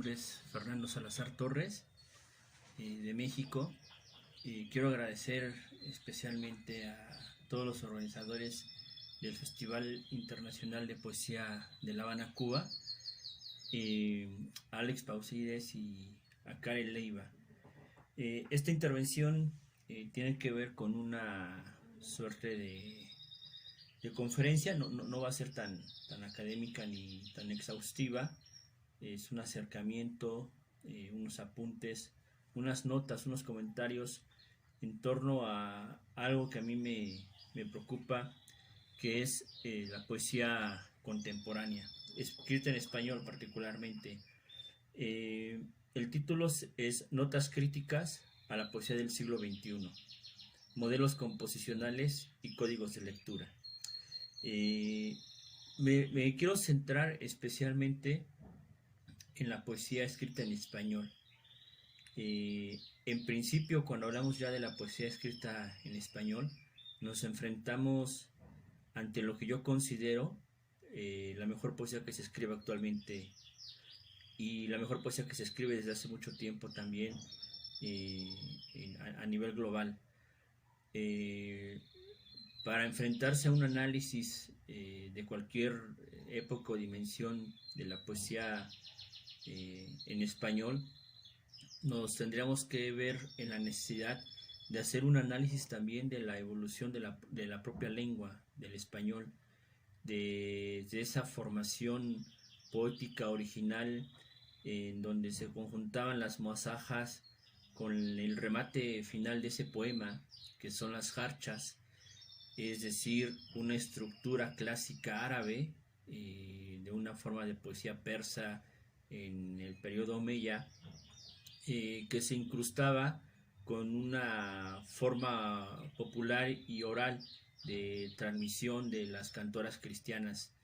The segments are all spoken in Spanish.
nombre es Fernando Salazar Torres, de México. Quiero agradecer especialmente a todos los organizadores del Festival Internacional de Poesía de La Habana, Cuba, a Alex Pausides y a Karen Leiva. Esta intervención tiene que ver con una suerte de conferencia, no va a ser tan académica ni tan exhaustiva. Es un acercamiento, unos apuntes, unas notas, unos comentarios en torno a algo que a mí me preocupa, que es la poesía contemporánea, escrita en español particularmente. El título es Notas críticas a la poesía del siglo XXI, modelos composicionales y códigos de lectura. Me quiero centrar especialmente en la poesía escrita en español. En principio, cuando hablamos ya de la poesía escrita en español, nos enfrentamos ante lo que yo considero la mejor poesía que se escribe actualmente y la mejor poesía que se escribe desde hace mucho tiempo también a nivel global. Para enfrentarse a un análisis de cualquier época o dimensión de la poesía en español, nos tendríamos que ver en la necesidad de hacer un análisis también de la evolución de la propia lengua, del español, de esa formación poética original en donde se conjuntaban las mozajas con el remate final de ese poema, que son las jarchas, es decir, una estructura clásica árabe, de una forma de poesía persa en el periodo omeya, que se incrustaba con una forma popular y oral de transmisión de las cantoras cristianas.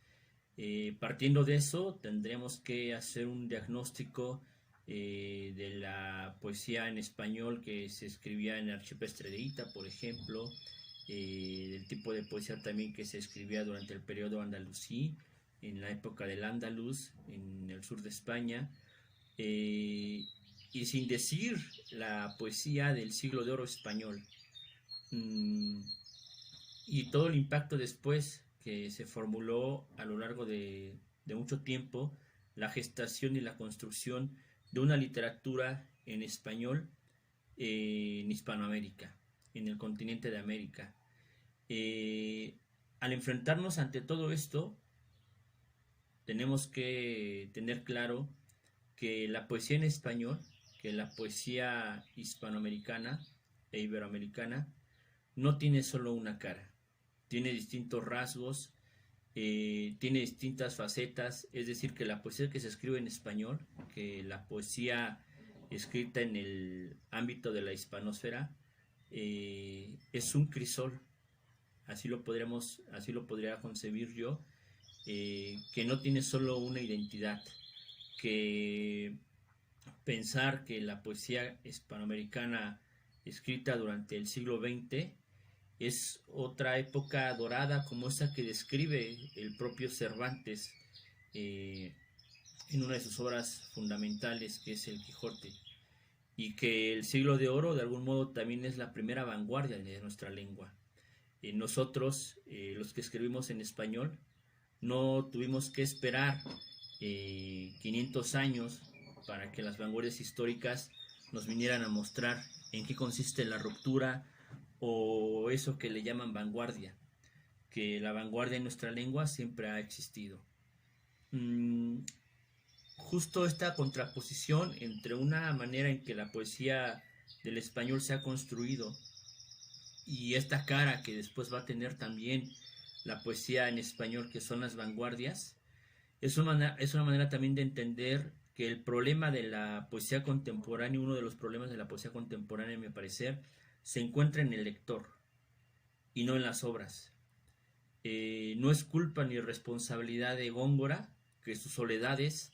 Partiendo de eso, tendremos que hacer un diagnóstico de la poesía en español que se escribía en el archipiélago de Ita, por ejemplo, del tipo de poesía también que se escribía durante el periodo andalusí, en la época del Andaluz, en el sur de España, y sin decir la poesía del siglo de oro español, y todo el impacto después que se formuló a lo largo de mucho tiempo, la gestación y la construcción de una literatura en español en Hispanoamérica, en el continente de América. Al enfrentarnos ante todo esto, tenemos que tener claro que la poesía en español, que la poesía hispanoamericana e iberoamericana, no tiene solo una cara, tiene distintos rasgos, tiene distintas facetas. Es decir, que la poesía que se escribe en español, que la poesía escrita en el ámbito de la hispanosfera, es un crisol, así lo podría concebir yo, que no tiene solo una identidad, que pensar que la poesía hispanoamericana escrita durante el siglo XX es otra época dorada como esa que describe el propio Cervantes en una de sus obras fundamentales, que es El Quijote, y que el siglo de oro de algún modo también es la primera vanguardia de nuestra lengua. Nosotros, los que escribimos en español, no tuvimos que esperar 500 años para que las vanguardias históricas nos vinieran a mostrar en qué consiste la ruptura o eso que le llaman vanguardia, que la vanguardia en nuestra lengua siempre ha existido. Justo esta contraposición entre una manera en que la poesía del español se ha construido y esta cara que después va a tener también la poesía en español, que son las vanguardias, es una manera también de entender que el problema de la poesía contemporánea, uno de los problemas de la poesía contemporánea, a mi parecer, se encuentra en el lector y no en las obras. No es culpa ni responsabilidad de Góngora que sus soledades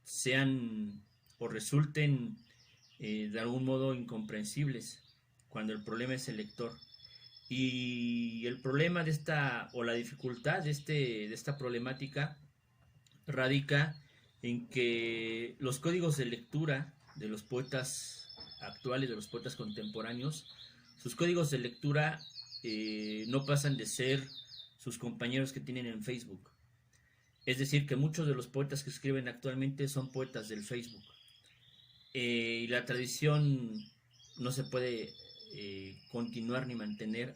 sean o resulten de algún modo incomprensibles, cuando el problema es el lector. Y el problema de esta, o la dificultad de esta problemática, radica en que los códigos de lectura de los poetas actuales, de los poetas contemporáneos, sus códigos de lectura no pasan de ser sus compañeros que tienen en Facebook. Es decir, que muchos de los poetas que escriben actualmente son poetas del Facebook. Y la tradición no se puede continuar ni mantener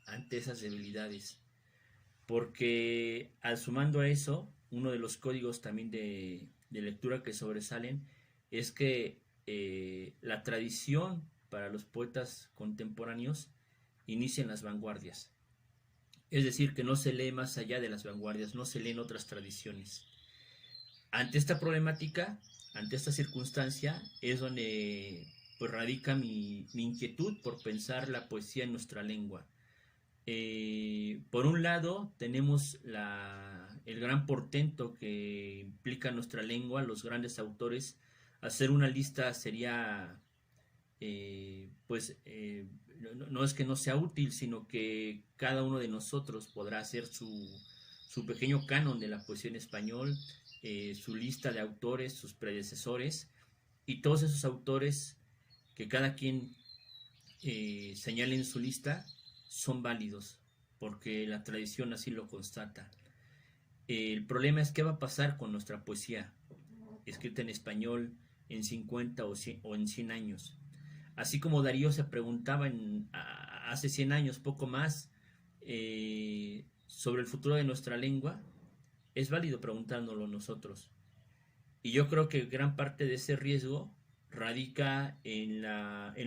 ante esas debilidades. Porque al sumando a eso, uno de los códigos también de lectura que sobresalen es que la tradición para los poetas contemporáneos inicia en las vanguardias. Es decir, que no se lee más allá de las vanguardias, no se leen otras tradiciones. Ante esta problemática, ante esta circunstancia, es donde pues radica mi inquietud por pensar la poesía en nuestra lengua. Por un lado, tenemos el gran portento que implica nuestra lengua, los grandes autores. Hacer una lista sería, no es que no sea útil, sino que cada uno de nosotros podrá hacer su pequeño canon de la poesía en español, su lista de autores, sus predecesores, y todos esos autores que cada quien señale en su lista son válidos, porque la tradición así lo constata. El problema es qué va a pasar con nuestra poesía, escrita en español en 50 o en 100 años. Así como Darío se preguntaba hace 100 años, poco más, sobre el futuro de nuestra lengua, es válido preguntárnoslo nosotros. Y yo creo que gran parte de ese riesgo radica en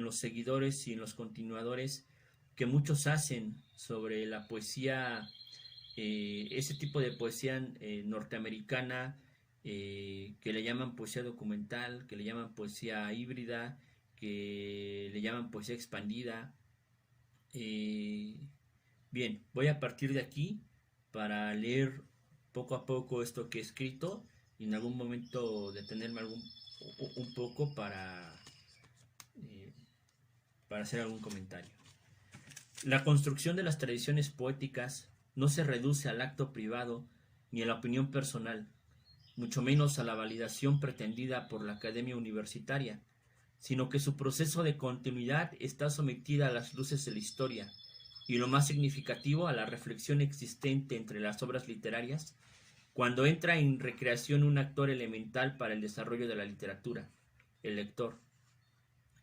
los seguidores y en los continuadores que muchos hacen sobre la poesía, ese tipo de poesía norteamericana, que le llaman poesía documental, que le llaman poesía híbrida, que le llaman poesía expandida. Bien, voy a partir de aquí para leer poco a poco esto que he escrito y en algún momento detenerme un poco para hacer algún comentario. La construcción de las tradiciones poéticas no se reduce al acto privado ni a la opinión personal, mucho menos a la validación pretendida por la academia universitaria, sino que su proceso de continuidad está sometida a las luces de la historia y, lo más significativo, a la reflexión existente entre las obras literarias, cuando entra en recreación un actor elemental para el desarrollo de la literatura, el lector.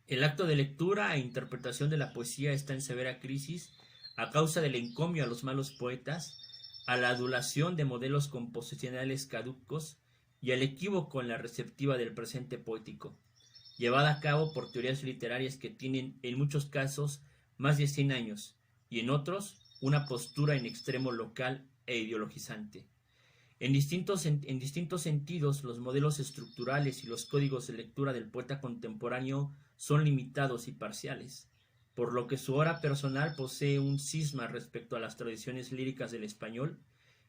El acto de lectura e interpretación de la poesía está en severa crisis a causa del encomio a los malos poetas, a la adulación de modelos composicionales caducos y al equívoco en la receptiva del presente poético, llevada a cabo por teorías literarias que tienen en muchos casos más de 100 años y en otros una postura en extremo local e ideologizante. En distintos sentidos, los modelos estructurales y los códigos de lectura del poeta contemporáneo son limitados y parciales, por lo que su obra personal posee un cisma respecto a las tradiciones líricas del español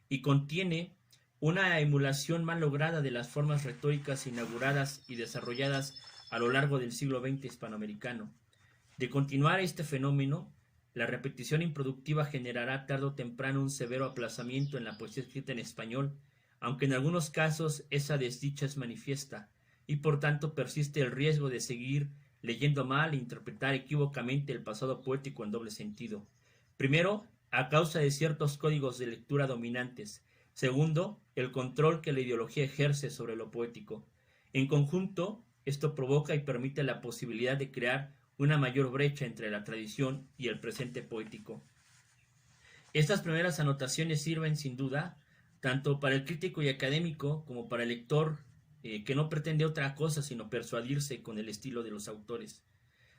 y contiene una emulación mal lograda de las formas retóricas inauguradas y desarrolladas a lo largo del siglo XX hispanoamericano. De continuar este fenómeno, la repetición improductiva generará tarde o temprano un severo aplazamiento en la poesía escrita en español, aunque en algunos casos esa desdicha es manifiesta, y por tanto persiste el riesgo de seguir leyendo mal e interpretar equívocamente el pasado poético en doble sentido. Primero, a causa de ciertos códigos de lectura dominantes. Segundo, el control que la ideología ejerce sobre lo poético. En conjunto, esto provoca y permite la posibilidad de crear una mayor brecha entre la tradición y el presente poético. Estas primeras anotaciones sirven, sin duda, tanto para el crítico y académico como para el lector, que no pretende otra cosa sino persuadirse con el estilo de los autores.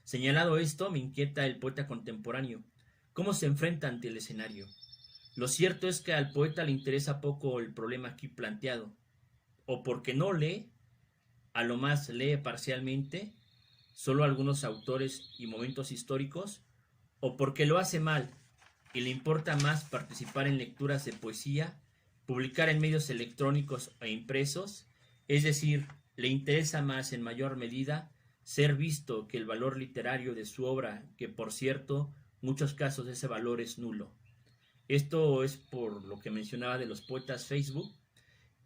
Señalado esto, me inquieta el poeta contemporáneo. ¿Cómo se enfrenta ante el escenario? Lo cierto es que al poeta le interesa poco el problema aquí planteado, o porque no lee, a lo más lee parcialmente, solo algunos autores y momentos históricos, o porque lo hace mal y le importa más participar en lecturas de poesía, publicar en medios electrónicos e impresos, es decir, le interesa más en mayor medida ser visto que el valor literario de su obra, que por cierto, muchos casos ese valor es nulo. Esto es por lo que mencionaba de los poetas Facebook,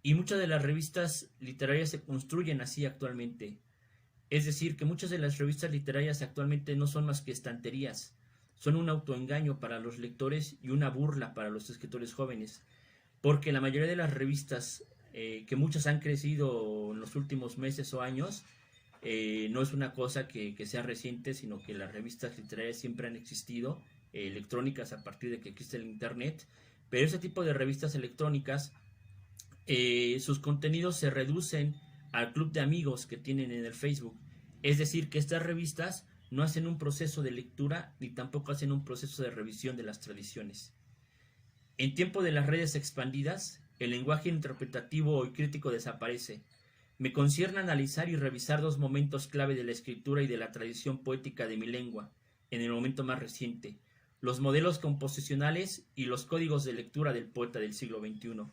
Y muchas de las revistas literarias se construyen así actualmente. Es decir, que muchas de las revistas literarias actualmente no son más que estanterías, son un autoengaño para los lectores y una burla para los escritores jóvenes, porque la mayoría de las revistas, que muchas han crecido en los últimos meses o años, no es una cosa que sea reciente, sino que las revistas literarias siempre han existido, electrónicas a partir de que existe el Internet, pero ese tipo de revistas electrónicas, sus contenidos se reducen al club de amigos que tienen en el Facebook. Es decir, que estas revistas no hacen un proceso de lectura ni tampoco hacen un proceso de revisión de las tradiciones. En tiempo de las redes expandidas, el lenguaje interpretativo y crítico desaparece. Me concierne analizar y revisar dos momentos clave de la escritura y de la tradición poética de mi lengua, en el momento más reciente, los modelos composicionales y los códigos de lectura del poeta del siglo XXI.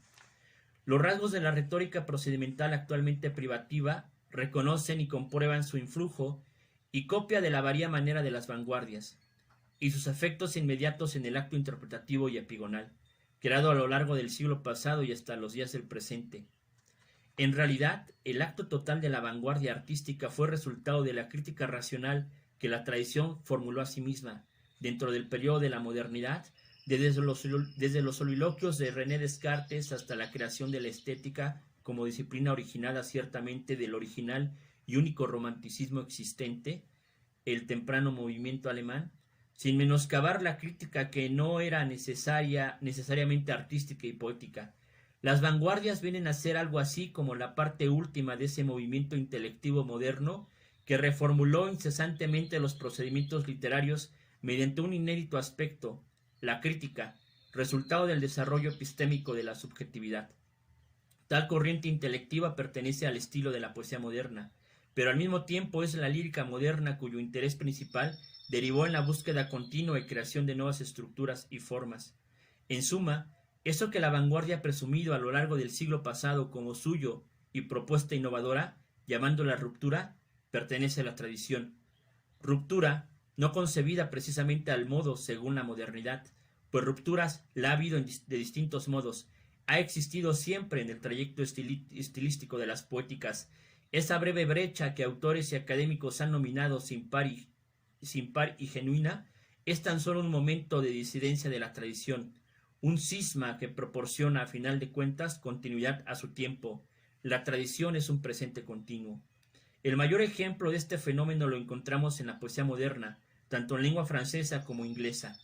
Los rasgos de la retórica procedimental actualmente privativa reconocen y comprueban su influjo y copia de la varia manera de las vanguardias, y sus efectos inmediatos en el acto interpretativo y epigonal, creado a lo largo del siglo pasado y hasta los días del presente. En realidad, el acto total de la vanguardia artística fue resultado de la crítica racional que la tradición formuló a sí misma, dentro del periodo de la modernidad, desde los soliloquios de René Descartes hasta la creación de la estética como disciplina originada ciertamente del original y único romanticismo existente, el temprano movimiento alemán, sin menoscabar la crítica que no era necesariamente artística y poética. Las vanguardias vienen a ser algo así como la parte última de ese movimiento intelectivo moderno que reformuló incesantemente los procedimientos literarios mediante un inédito aspecto, la crítica, resultado del desarrollo epistémico de la subjetividad. Tal corriente intelectiva pertenece al estilo de la poesía moderna, pero al mismo tiempo es la lírica moderna cuyo interés principal derivó en la búsqueda continua y creación de nuevas estructuras y formas. En suma, eso que la vanguardia ha presumido a lo largo del siglo pasado como suyo y propuesta innovadora, llamándola ruptura, pertenece a la tradición. Ruptura no concebida precisamente al modo según la modernidad, pues rupturas la ha habido de distintos modos, ha existido siempre en el trayecto estilístico de las poéticas, esa breve brecha que autores y académicos han nominado sin par y genuina, es tan solo un momento de disidencia de la tradición, un cisma que proporciona a final de cuentas continuidad a su tiempo. La tradición es un presente continuo. El mayor ejemplo de este fenómeno lo encontramos en la poesía moderna, tanto en lengua francesa como inglesa.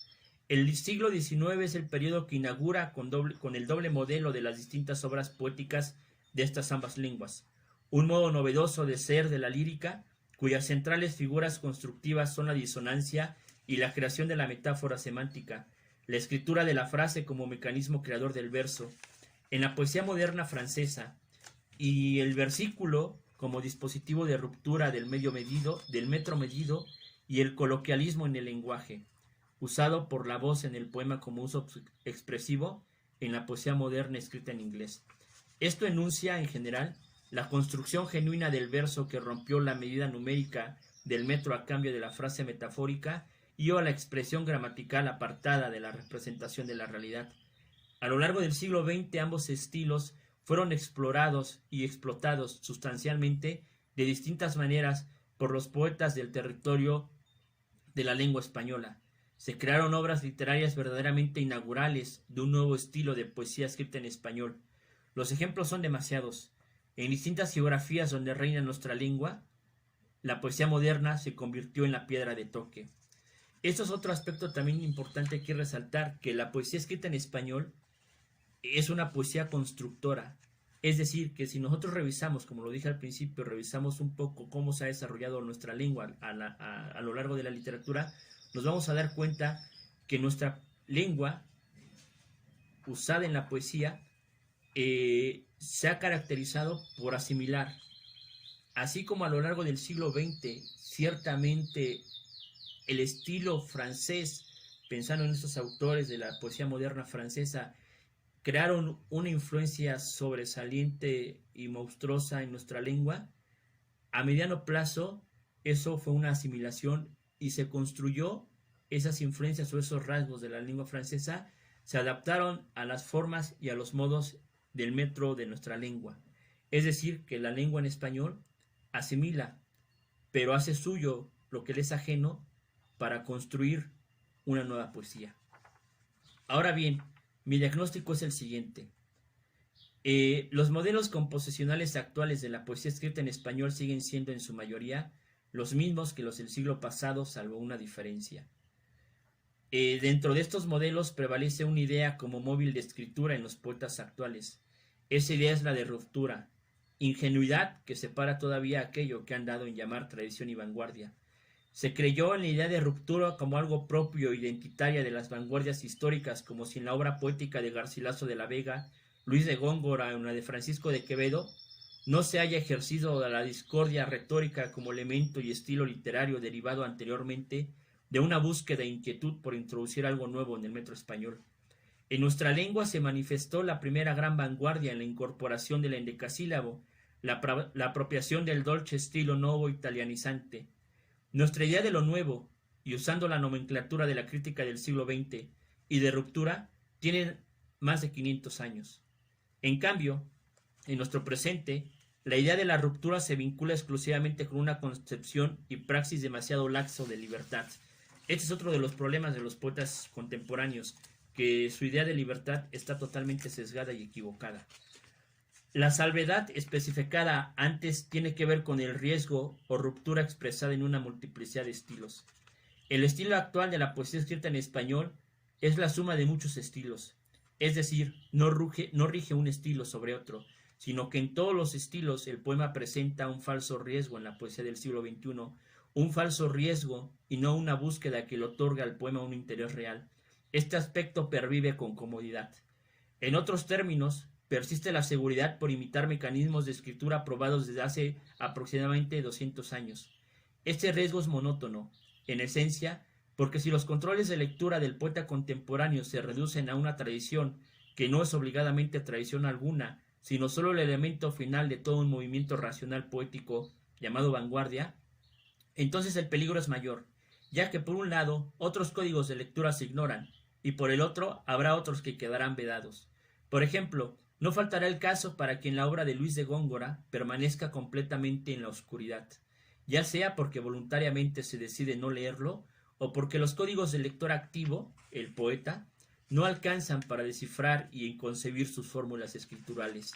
El siglo XIX es el periodo que inaugura con el doble modelo de las distintas obras poéticas de estas ambas lenguas. Un modo novedoso de ser de la lírica, cuyas centrales figuras constructivas son la disonancia y la creación de la metáfora semántica, la escritura de la frase como mecanismo creador del verso. En la poesía moderna francesa, y el versículo como dispositivo de ruptura del metro medido y el coloquialismo en el lenguaje, usado por la voz en el poema como uso expresivo en la poesía moderna escrita en inglés. Esto enuncia, en general, la construcción genuina del verso que rompió la medida numérica del metro a cambio de la frase metafórica y o la expresión gramatical apartada de la representación de la realidad. A lo largo del siglo XX ambos estilos fueron explorados y explotados sustancialmente de distintas maneras por los poetas del territorio de la lengua española. Se crearon obras literarias verdaderamente inaugurales de un nuevo estilo de poesía escrita en español. Los ejemplos son demasiados. En distintas geografías donde reina nuestra lengua, la poesía moderna se convirtió en la piedra de toque. Esto es otro aspecto también importante que resaltar, que la poesía escrita en español es una poesía constructora. Es decir, que si nosotros revisamos, como lo dije al principio, revisamos un poco cómo se ha desarrollado nuestra lengua a lo largo de la literatura, nos vamos a dar cuenta que nuestra lengua, usada en la poesía, se ha caracterizado por asimilar. Así como a lo largo del siglo XX, ciertamente el estilo francés, pensando en estos autores de la poesía moderna francesa, crearon una influencia sobresaliente y monstruosa en nuestra lengua. A mediano plazo, eso fue una asimilación y se construyó esas influencias o esos rasgos de la lengua francesa, se adaptaron a las formas y a los modos del metro de nuestra lengua. Es decir, que la lengua en español asimila, pero hace suyo lo que le es ajeno para construir una nueva poesía. Ahora bien, mi diagnóstico es el siguiente. Los modelos composicionales actuales de la poesía escrita en español siguen siendo en su mayoría los mismos que los del siglo pasado, salvo una diferencia. Dentro de estos modelos prevalece una idea como móvil de escritura en los poetas actuales. Esa idea es la de ruptura, ingenuidad que separa todavía aquello que han dado en llamar tradición y vanguardia. Se creyó en la idea de ruptura como algo propio e identitaria de las vanguardias históricas, como si en la obra poética de Garcilaso de la Vega, Luis de Góngora o en la de Francisco de Quevedo no se haya ejercido la discordia retórica como elemento y estilo literario derivado anteriormente de una búsqueda e inquietud por introducir algo nuevo en el metro español. En nuestra lengua se manifestó la primera gran vanguardia en la incorporación del endecasílabo, la apropiación del dolce estilo novo italianizante. Nuestra idea de lo nuevo, y usando la nomenclatura de la crítica del siglo XX, y de ruptura, tiene más de 500 años. En cambio, en nuestro presente, la idea de la ruptura se vincula exclusivamente con una concepción y praxis demasiado laxo de libertad. Este es otro de los problemas de los poetas contemporáneos, que su idea de libertad está totalmente sesgada y equivocada. La salvedad especificada antes tiene que ver con el riesgo o ruptura expresada en una multiplicidad de estilos. El estilo actual de la poesía escrita en español es la suma de muchos estilos, es decir, no rige un estilo sobre otro, sino que en todos los estilos el poema presenta un falso riesgo en la poesía del siglo XXI, un falso riesgo y no una búsqueda que le otorga al poema un interés real. Este aspecto pervive con comodidad. En otros términos, persiste la seguridad por imitar mecanismos de escritura probados desde hace aproximadamente 200 años. Este riesgo es monótono, en esencia, porque si los controles de lectura del poeta contemporáneo se reducen a una tradición que no es obligadamente tradición alguna, sino solo el elemento final de todo un movimiento racional poético llamado vanguardia, entonces el peligro es mayor, ya que por un lado otros códigos de lectura se ignoran, y por el otro habrá otros que quedarán vedados. Por ejemplo, no faltará el caso para que en la obra de Luis de Góngora permanezca completamente en la oscuridad, ya sea porque voluntariamente se decide no leerlo, o porque los códigos del lector activo, el poeta, no alcanzan para descifrar y concebir sus fórmulas escriturales.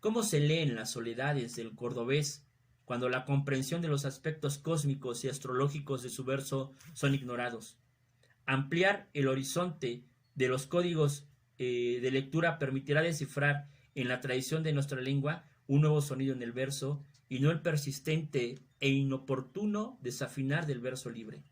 ¿Cómo se leen las soledades del cordobés cuando la comprensión de los aspectos cósmicos y astrológicos de su verso son ignorados? Ampliar el horizonte de los códigos de lectura permitirá descifrar en la tradición de nuestra lengua un nuevo sonido en el verso y no el persistente e inoportuno desafinar del verso libre.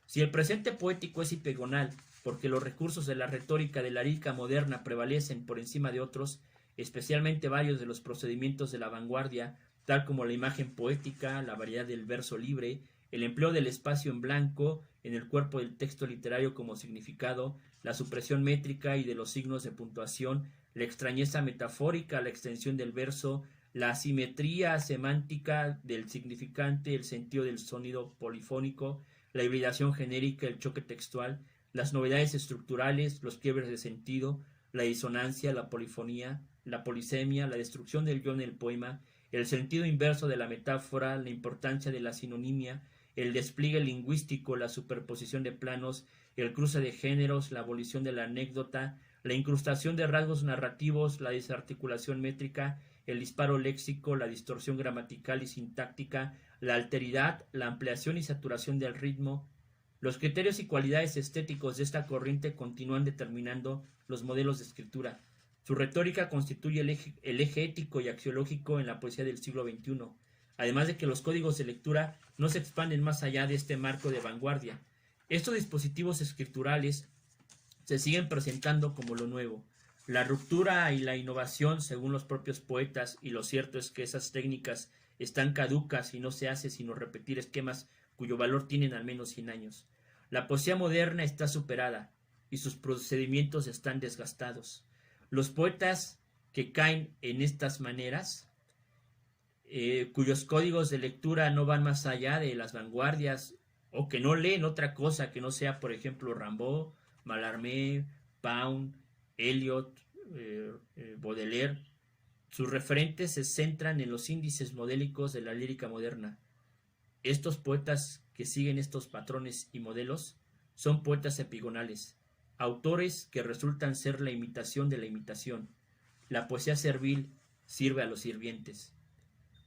Si el presente poético es hipegonal, porque los recursos de la retórica de la lírica moderna prevalecen por encima de otros, especialmente varios de los procedimientos de la vanguardia, tal como la imagen poética, la variedad del verso libre, el empleo del espacio en blanco en el cuerpo del texto literario como significado, la supresión métrica y de los signos de puntuación, la extrañeza metafórica, la extensión del verso, la asimetría semántica del significante, el sentido del sonido polifónico, la hibridación genérica, el choque textual, las novedades estructurales, los quiebres de sentido, la disonancia, la polifonía, la polisemia, la destrucción del yo en el poema, el sentido inverso de la metáfora, la importancia de la sinonimia, el despliegue lingüístico, la superposición de planos, el cruce de géneros, la abolición de la anécdota, la incrustación de rasgos narrativos, la desarticulación métrica, el disparo léxico, la distorsión gramatical y sintáctica, la alteridad, la ampliación y saturación del ritmo. Los criterios y cualidades estéticos de esta corriente continúan determinando los modelos de escritura. Su retórica constituye el eje ético y axiológico en la poesía del siglo XXI, además de que los códigos de lectura no se expanden más allá de este marco de vanguardia. Estos dispositivos escriturales se siguen presentando como lo nuevo. La ruptura y la innovación, según los propios poetas, y lo cierto es que esas técnicas están caducas y no se hace sino repetir esquemas cuyo valor tienen al menos 100 años. La poesía moderna está superada y sus procedimientos están desgastados. Los poetas que caen en estas maneras, cuyos códigos de lectura no van más allá de las vanguardias, o que no leen otra cosa que no sea, por ejemplo, Rimbaud, Mallarmé, Pound, Eliot, Baudelaire, Sus referentes se centran en los índices modélicos de la lírica moderna. Estos poetas que siguen estos patrones y modelos son poetas epigonales, autores que resultan ser la imitación de la imitación. La poesía servil sirve a los sirvientes.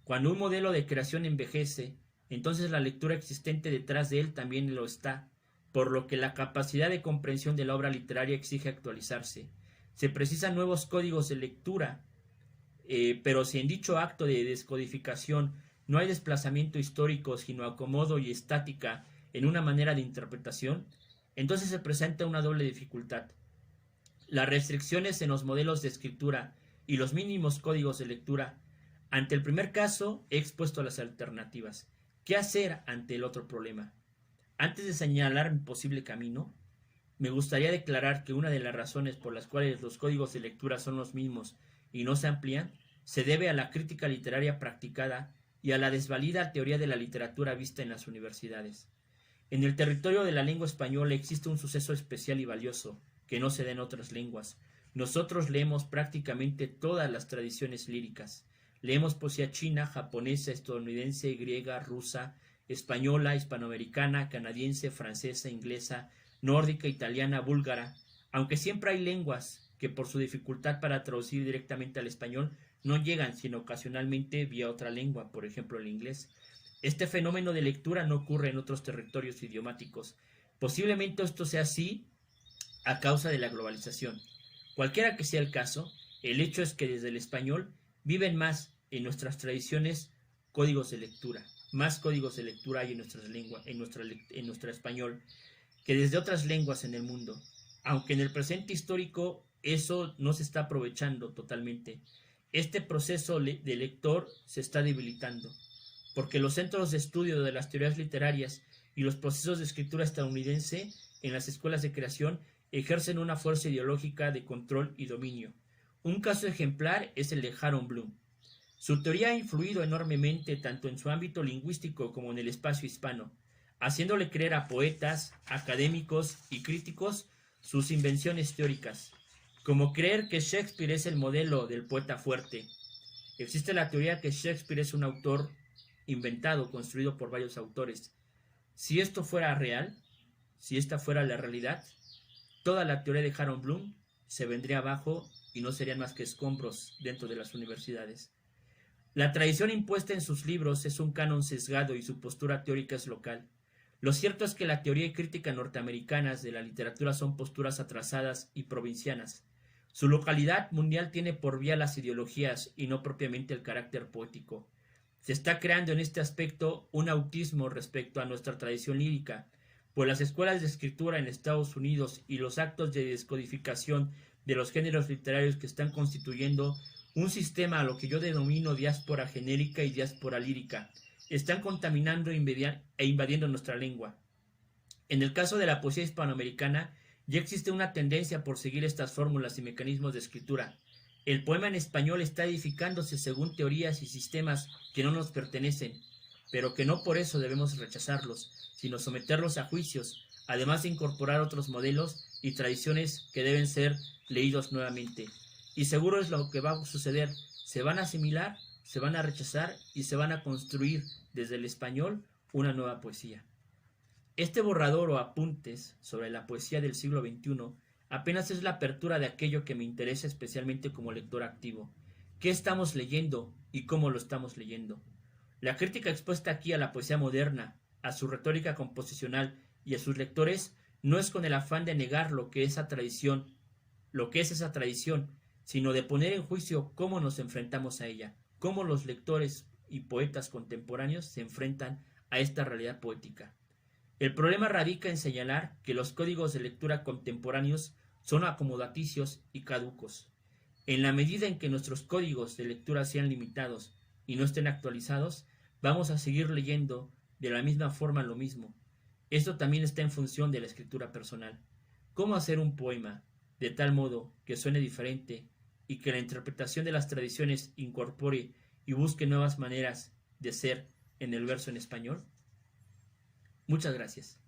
Cuando un modelo de creación envejece, entonces la lectura existente detrás de él también lo está, por lo que la capacidad de comprensión de la obra literaria exige actualizarse. Se precisan nuevos códigos de lectura, pero si en dicho acto de descodificación no hay desplazamiento histórico, sino acomodo y estática en una manera de interpretación, entonces se presenta una doble dificultad. Las restricciones en los modelos de escritura y los mínimos códigos de lectura. Ante el primer caso, he expuesto las alternativas. ¿Qué hacer ante el otro problema? Antes de señalar mi posible camino, me gustaría declarar que una de las razones por las cuales los códigos de lectura son los mismos y no se amplían, se debe a la crítica literaria practicada y a la desvalida teoría de la literatura vista en las universidades. En el territorio de la lengua española existe un suceso especial y valioso, que no se da en otras lenguas. Nosotros leemos prácticamente todas las tradiciones líricas. Leemos poesía china, japonesa, estadounidense, griega, rusa, española, hispanoamericana, canadiense, francesa, inglesa, nórdica, italiana, búlgara, aunque siempre hay lenguas que por su dificultad para traducir directamente al español no llegan sino ocasionalmente vía otra lengua, por ejemplo el inglés. Este fenómeno de lectura no ocurre en otros territorios idiomáticos. Posiblemente esto sea así a causa de la globalización. Cualquiera que sea el caso, el hecho es que desde el español viven más en nuestras tradiciones códigos de lectura. Más códigos de lectura hay en nuestras lenguas, en nuestro español, que desde otras lenguas en el mundo. Aunque en el presente histórico eso no se está aprovechando totalmente. Este proceso de lector se está debilitando, porque los centros de estudio de las teorías literarias y los procesos de escritura estadounidense en las escuelas de creación ejercen una fuerza ideológica de control y dominio. Un caso ejemplar es el de Harold Bloom. Su teoría ha influido enormemente tanto en su ámbito lingüístico como en el espacio hispano, haciéndole creer a poetas, académicos y críticos sus invenciones teóricas, como creer que Shakespeare es el modelo del poeta fuerte. Existe la teoría que Shakespeare es un autor inventado, construido por varios autores. Si esto fuera real, si esta fuera la realidad, toda la teoría de Harold Bloom se vendría abajo y no serían más que escombros dentro de las universidades. La tradición impuesta en sus libros es un canon sesgado y su postura teórica es local. Lo cierto es que la teoría y crítica norteamericanas de la literatura son posturas atrasadas y provincianas. Su localidad mundial tiene por vía las ideologías y no propiamente el carácter poético. Se está creando en este aspecto un autismo respecto a nuestra tradición lírica, pues las escuelas de escritura en Estados Unidos y los actos de descodificación de los géneros literarios que están constituyendo un sistema a lo que yo denomino diáspora genérica y diáspora lírica, están contaminando e invadiendo nuestra lengua. En el caso de la poesía hispanoamericana, ya existe una tendencia por seguir estas fórmulas y mecanismos de escritura. El poema en español está edificándose según teorías y sistemas que no nos pertenecen, pero que no por eso debemos rechazarlos, sino someterlos a juicios, además de incorporar otros modelos y tradiciones que deben ser leídos nuevamente. Y seguro es lo que va a suceder, se van a asimilar, se van a rechazar y se van a construir desde el español una nueva poesía. Este borrador o apuntes sobre la poesía del siglo XXI apenas es la apertura de aquello que me interesa especialmente como lector activo. ¿Qué estamos leyendo y cómo lo estamos leyendo? La crítica expuesta aquí a la poesía moderna, a su retórica composicional y a sus lectores no es con el afán de negar lo que es esa tradición, sino de poner en juicio cómo nos enfrentamos a ella, cómo los lectores y poetas contemporáneos se enfrentan a esta realidad poética. El problema radica en señalar que los códigos de lectura contemporáneos son acomodaticios y caducos. En la medida en que nuestros códigos de lectura sean limitados y no estén actualizados, vamos a seguir leyendo de la misma forma lo mismo. Esto también está en función de la escritura personal. ¿Cómo hacer un poema de tal modo que suene diferente y que la interpretación de las tradiciones incorpore y busque nuevas maneras de ser en el verso en español? Muchas gracias.